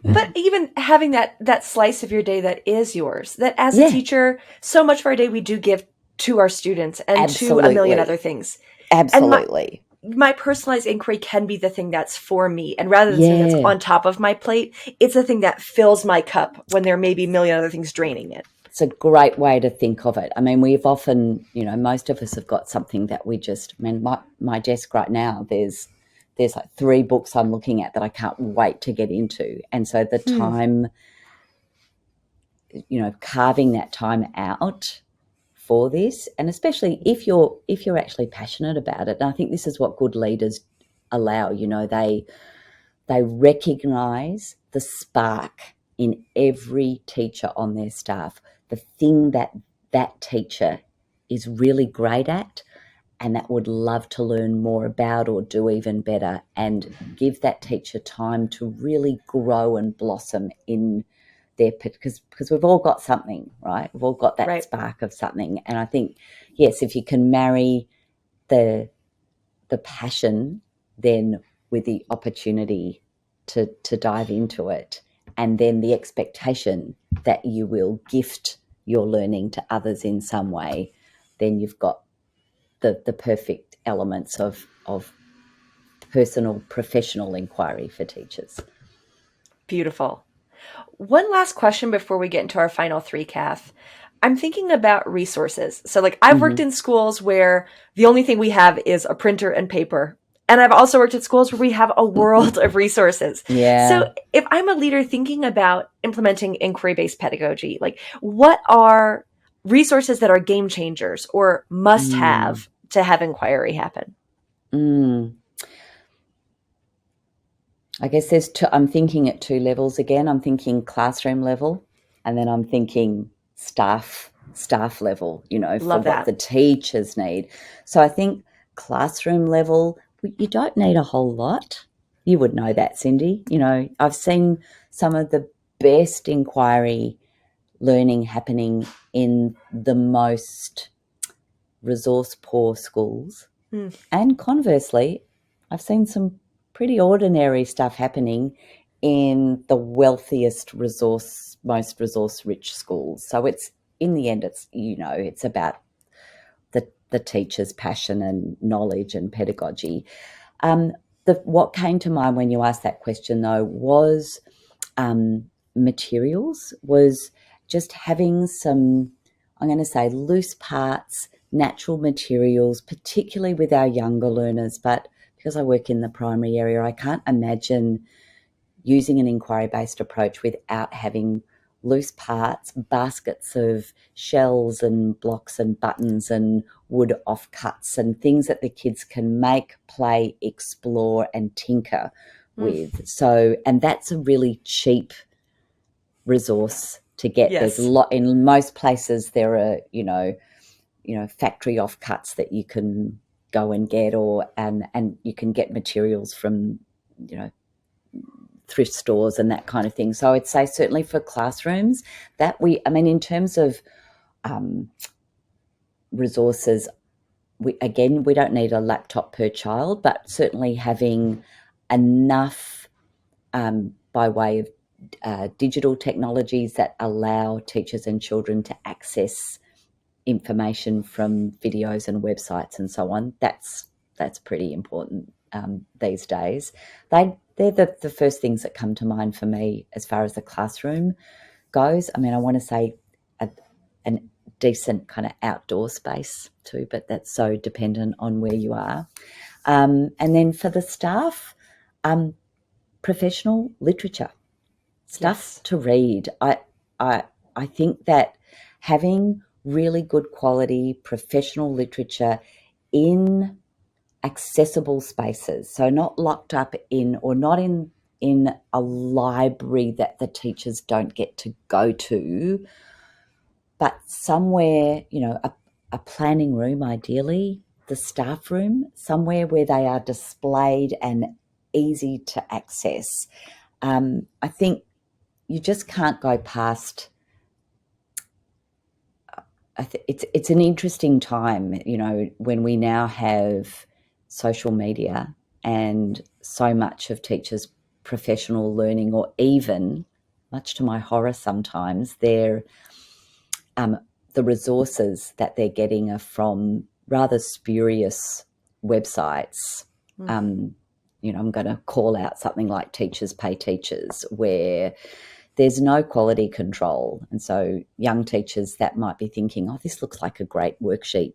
But even having that slice of your day that is yours, that as a teacher, so much of our day we do give to our students and to a million other things. Absolutely. And my personalized inquiry can be the thing that's for me. And rather than something that's on top of my plate, it's the thing that fills my cup when there may be a million other things draining it. It's a great way to think of it. I mean, we've often, most of us have got something that my desk right now, there's like 3 books I'm looking at that I can't wait to get into. And so the time, carving that time out for this, and especially if you're actually passionate about it. And I think this is what good leaders allow. They recognize the spark in every teacher on their staff, the thing that teacher is really great at and that would love to learn more about or do even better, and give that teacher time to really grow and blossom in their, because we've all got something, right? We've all got that spark of something. And I think, yes, if you can marry the passion, then with the opportunity to dive into it, and then the expectation that you will gift your learning to others in some way, then you've got the perfect elements of personal, professional inquiry for teachers. Beautiful. One last question before we get into our final three, Kath. I'm thinking about resources. So, like, I've worked in schools where the only thing we have is a printer and paper. And I've also worked at schools where we have a world of resources. Yeah. So, if I'm a leader thinking about implementing inquiry-based pedagogy, like, what are resources that are game changers or must have to have inquiry happen? I guess there's I'm thinking at two levels again. I'm thinking classroom level, and then I'm thinking staff level, for what the teachers need. So I think classroom level, you don't need a whole lot. You would know that, Cindy. I've seen some of the best inquiry learning happening in the most resource poor schools. And conversely, I've seen some pretty ordinary stuff happening in the wealthiest most resource rich schools. So it's, in the end, it's about the teacher's passion and knowledge and pedagogy. What came to mind when you asked that question, though, was materials, was just having some, I'm going to say, loose parts, natural materials, particularly with our younger learners. But because I work in the primary area, I can't imagine using an inquiry-based approach without having loose parts, baskets of shells and blocks and buttons and wood offcuts and things that the kids can make, play, explore and tinker with. So, and that's a really cheap resource to get. Yes. There's a lot in most places. There are factory offcuts that you can go and get, and you can get materials from thrift stores and that kind of thing. So I'd say certainly for classrooms that in terms of resources, we don't need a laptop per child, but certainly having enough by way of digital technologies that allow teachers and children to access information from videos and websites and so on. That's pretty important these days. They're the first things that come to mind for me as far as the classroom goes. I want to say a decent kind of outdoor space too, but that's so dependent on where you are. And then for the staff, professional literature, stuff to read. I think that having really good quality professional literature in accessible spaces, so not locked up in, or not in a library that the teachers don't get to go to, but somewhere, a planning room, ideally, the staff room, somewhere where they are displayed and easy to access. I think you just can't go past. It's an interesting time, when we now have social media and so much of teachers' professional learning, or even, much to my horror sometimes, the resources that they're getting are from rather spurious websites. I'm going to call out something like Teachers Pay Teachers, where there's no quality control. And so young teachers that might be thinking, oh, this looks like a great worksheet,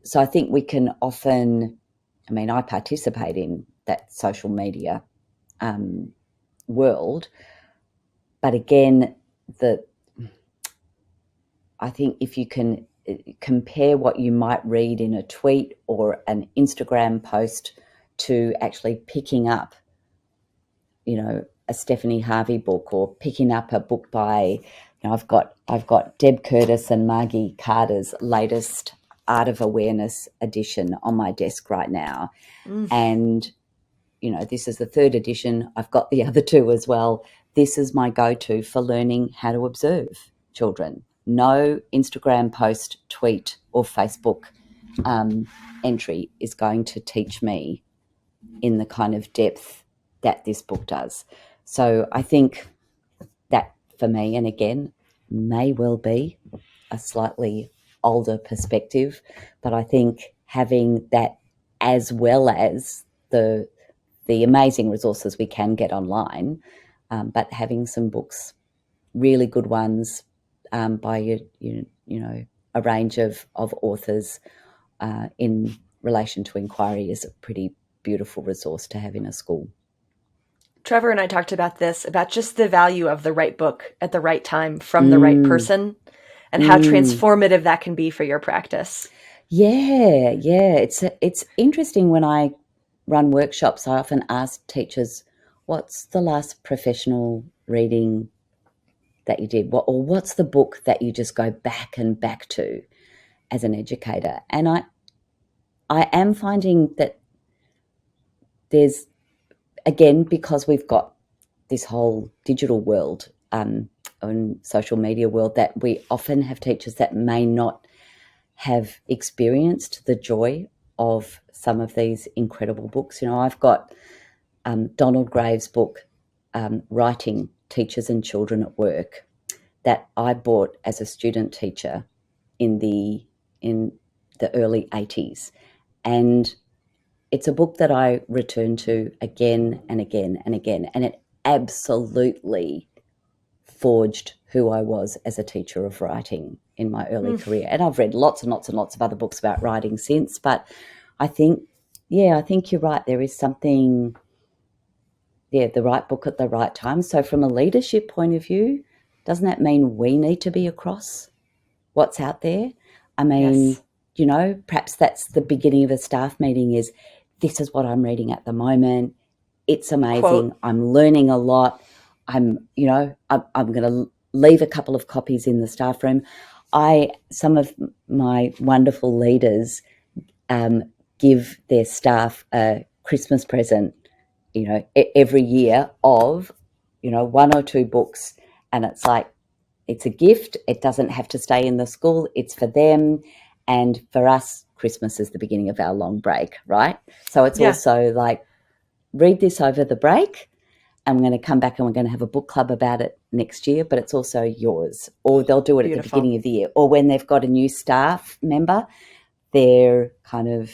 so I think we can often, I participate in that social media world, but again, I think if you can compare what you might read in a tweet or an Instagram post to actually picking up, a Stephanie Harvey book, or picking up a book by, I've got Deb Curtis and Margie Carter's latest Art of Awareness edition on my desk right now. And, this is the third edition. I've got the other two as well. This is my go-to for learning how to observe children. No Instagram post, tweet or Facebook entry is going to teach me in the kind of depth that this book does. So I think that for me, and again, may well be a slightly older perspective, but I think having that as well as the amazing resources we can get online, but having some books, really good ones by you know a range of authors in relation to inquiry is a pretty beautiful resource to have in a school. Trevor and I talked about this, about just the value of the right book at the right time from the right person, and how transformative that can be for your practice. Yeah. It's interesting when I run workshops. I often ask teachers, "What's the last professional reading that you did? Or what's the book that you just go back and back to as an educator?" And I am finding that there's, again, because we've got this whole digital world and social media world, that we often have teachers that may not have experienced the joy of some of these incredible books. I've got Donald Graves' book, Writing Teachers and Children at Work, that I bought as a student teacher in the early 80s. And it's a book that I return to again and again and again. And it absolutely forged who I was as a teacher of writing in my early career. And I've read lots and lots and lots of other books about writing since. But I think you're right. There is something, the right book at the right time. So from a leadership point of view, doesn't that mean we need to be across what's out there? I mean, yes. Perhaps that's the beginning of a staff meeting is, this is what I'm reading at the moment. It's amazing. Quote. I'm learning a lot. I'm going to leave a couple of copies in the staff room. Some of my wonderful leaders give their staff a Christmas present, every year of, one or two books. And it's like, it's a gift. It doesn't have to stay in the school. It's for them. And for us, Christmas is the beginning of our long break, right? So it's also like, read this over the break, and we're going to come back and we're going to have a book club about it next year, but it's also yours. Or they'll do it at the beginning of the year. Or when they've got a new staff member, their kind of,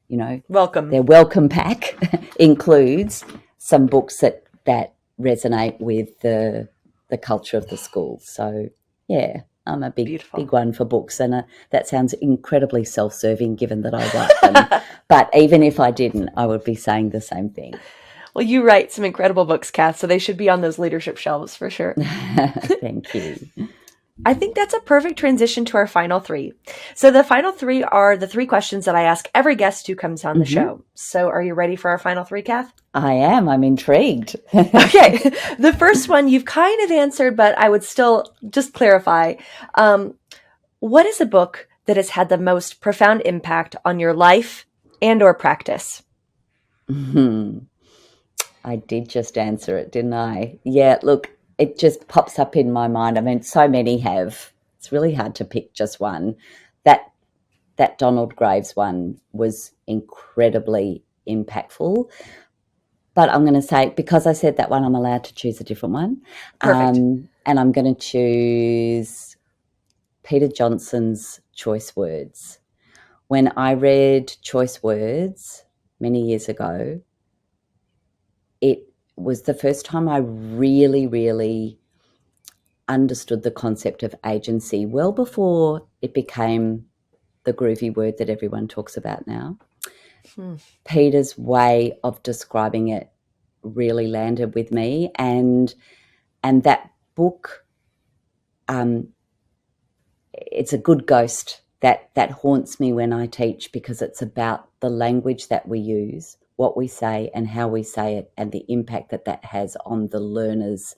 their welcome pack includes some books that resonate with the culture of the school. So, yeah, I'm a big one for books, and that sounds incredibly self-serving given that I write them. But even if I didn't, I would be saying the same thing. Well, you write some incredible books, Kath, so they should be on those leadership shelves for sure. Thank you. I think that's a perfect transition to our final three. So the final three are the three questions that I ask every guest who comes on the show. So are you ready for our final three, Kath? I am. I'm intrigued. Okay. The first one you've kind of answered, but I would still just clarify. What is a book that has had the most profound impact on your life and or practice? I did just answer it, didn't I? Yeah, look, it just pops up in my mind. I mean, so many have. It's really hard to pick just one. That Donald Graves one was incredibly impactful. But I'm going to say, because I said that one, I'm allowed to choose a different one. Perfect. And I'm going to choose Peter Johnson's Choice Words. When I read Choice Words many years ago, it was the first time I really, really understood the concept of agency, well before it became the groovy word that everyone talks about now. Peter's way of describing it really landed with me, and that book, it's a good ghost that haunts me when I teach, because it's about the language that we use, what we say and how we say it, and the impact that has on the learner's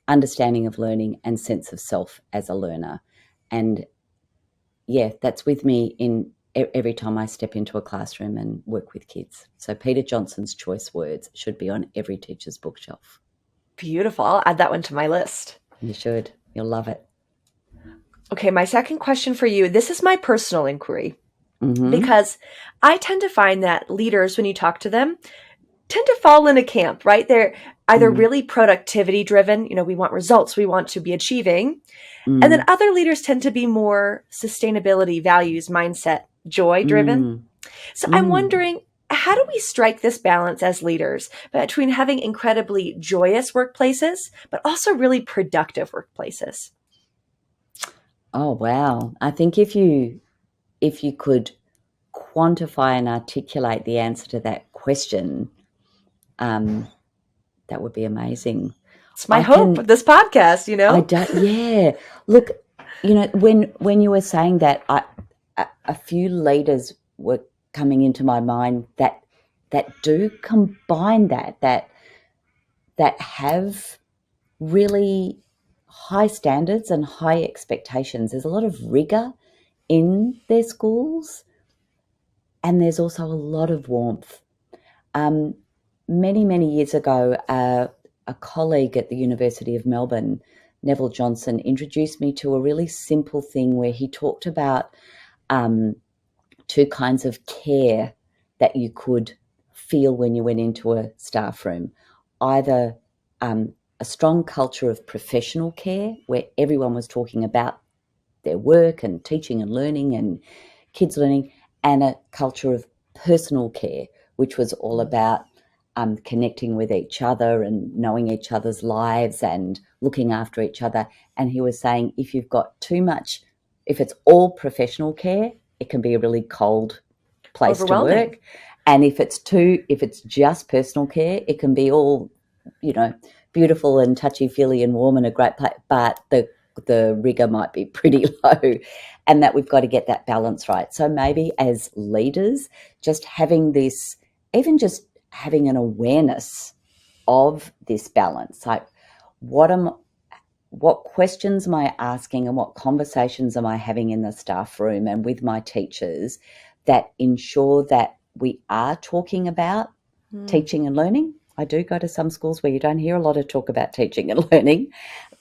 understanding of learning and sense of self as a learner. And yeah, that's with me in every time I step into a classroom and work with kids. So Peter Johnson's Choice Words should be on every teacher's bookshelf. Beautiful. I'll add that one to my list. You should. You'll love it. Okay, my second question for you. This is my personal inquiry. Mm-hmm. because I tend to find that leaders, when you talk to them, tend to fall in a camp, right? They're either Mm, really productivity driven, we want results, we want to be achieving. And then mm, other leaders tend to be more sustainability, values, mindset, joy driven. mm, So I'm mm. wondering, how do we strike this balance as leaders between having incredibly joyous workplaces, but also really productive workplaces? Oh, wow. I think if you could quantify and articulate the answer to that question, um, that would be amazing. It's my I hope can, with this podcast. yeah. Look, when you were saying that, a few leaders were coming into my mind that do combine that have really high standards and high expectations. There's a lot of rigor in their schools, and there's also a lot of warmth. Um, many years ago, a colleague at the University of Melbourne, Neville Johnson, introduced me to a really simple thing where he talked about um, two kinds of care that you could feel when you went into a staff room. Either a strong culture of professional care where everyone was talking about their work and teaching and learning and kids learning, and a culture of personal care, which was all about connecting with each other and knowing each other's lives and looking after each other. And he was saying if you've got too much, if it's all professional care, it can be a really cold place to Overwhelming. work. And if it's just personal care, it can be all, you know, beautiful and touchy feely and warm and a great place, but the rigor might be pretty low, and that we've got to get that balance right. So maybe as leaders, just having this, even just having an awareness of this balance, like what am what questions am I asking and what conversations am I having in the staff room and with my teachers that ensure that we are talking about Mm. teaching and learning. I do go to some schools where you don't hear a lot of talk about teaching and learning,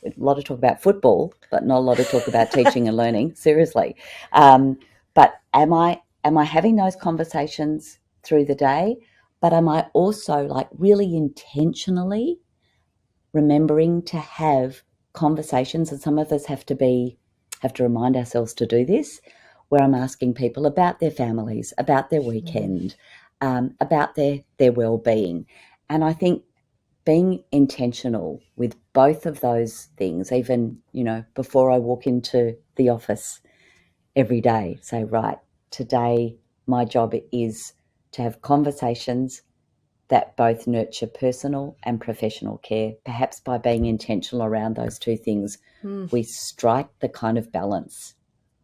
a lot of talk about football, but not a lot of talk about teaching and learning. Seriously, but am I having those conversations through the day? But am I also like really intentionally remembering to have conversations? And some of us have to remind ourselves to do this, where I'm asking people about their families, about their Mm. weekend, about their well-being. And I think being intentional with both of those things, even, before I walk into the office every day, say, right, today my job is to have conversations that both nurture personal and professional care. Perhaps by being intentional around those two things, Mm. we strike the kind of balance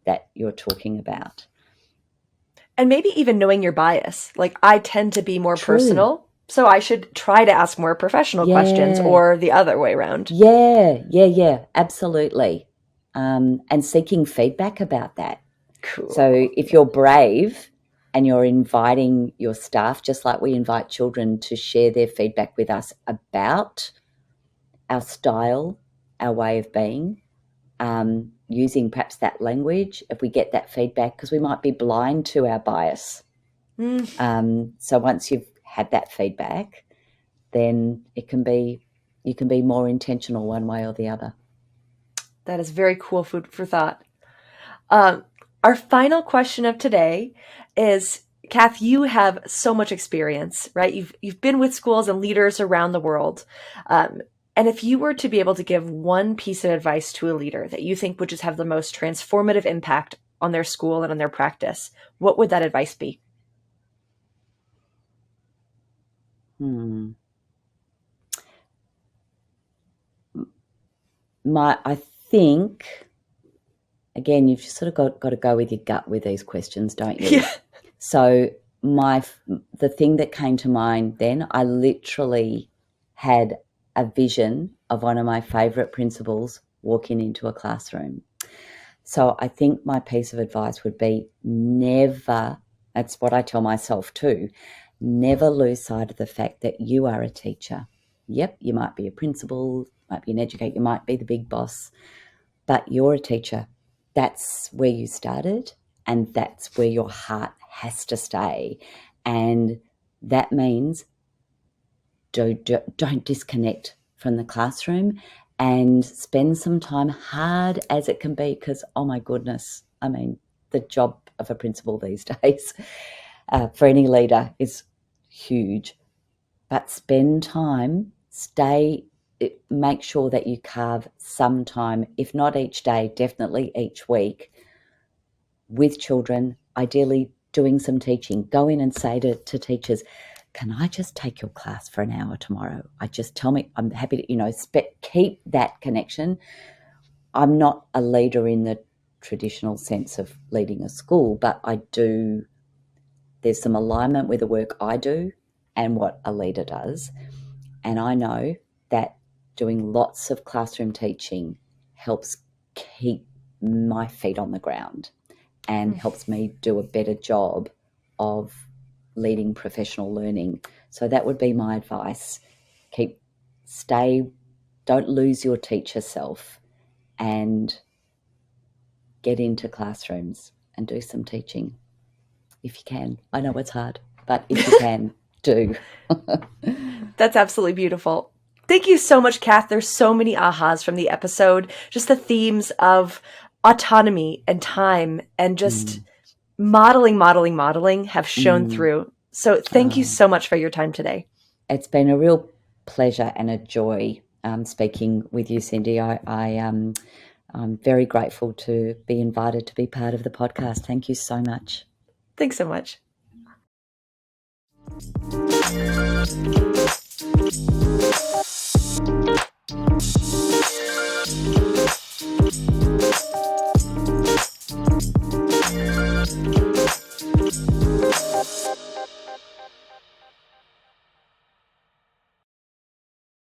that you're talking about. And maybe even knowing your bias. Like, I tend to be more True. personal, so I should try to ask more professional questions, Yeah. or the other way around. Yeah, absolutely. And seeking feedback about that. So Cool. if you're brave and you're inviting your staff, just like we invite children to share their feedback with us about our style, our way of being, using perhaps that language, if we get that feedback, because we might be blind to our bias. Mm. So once you've had that feedback, then you can be more intentional one way or the other. That is very cool food for thought. Um, our final question of today is, Kath, you have so much experience, right? You've been with schools and leaders around the world. And if you were to be able to give one piece of advice to a leader that you think would just have the most transformative impact on their school and on their practice, what would that advice be? Hmm. I think, again, you've just sort of got to go with your gut with these questions, don't you? Yeah. So the thing that came to mind then, I literally had a vision of one of my favourite principals walking into a classroom. So I think my piece of advice would be never, that's what I tell myself too, never lose sight of the fact that you are a teacher. Yep, you might be a principal, might be an educator, you might be the big boss, but you're a teacher. That's where you started, and that's where your heart has to stay. And that means don't disconnect from the classroom, and spend some time, hard as it can be, because, oh my goodness, I mean, the job of a principal these days for any leader is huge. But spend time, make sure that you carve some time, if not each day, definitely each week, with children, ideally doing some teaching. Go in and say to teachers, can I just take your class for an hour tomorrow? Tell me, I'm happy to, keep that connection. I'm not a leader in the traditional sense of leading a school, but there's some alignment with the work I do and what a leader does. And I know that doing lots of classroom teaching helps keep my feet on the ground and helps me do a better job of leading professional learning. So that would be my advice. Don't lose your teacher self, and get into classrooms and do some teaching if you can. I know it's hard, but if you can, do. That's absolutely beautiful. Thank you so much, Kath. There's so many ahas from the episode. Just the themes of autonomy and time and just modeling have shown through. So thank you so much for your time today. It's been a real pleasure and a joy speaking with you, Cindy. I'm very grateful to be invited to be part of the podcast. Thank you so much. Thanks so much.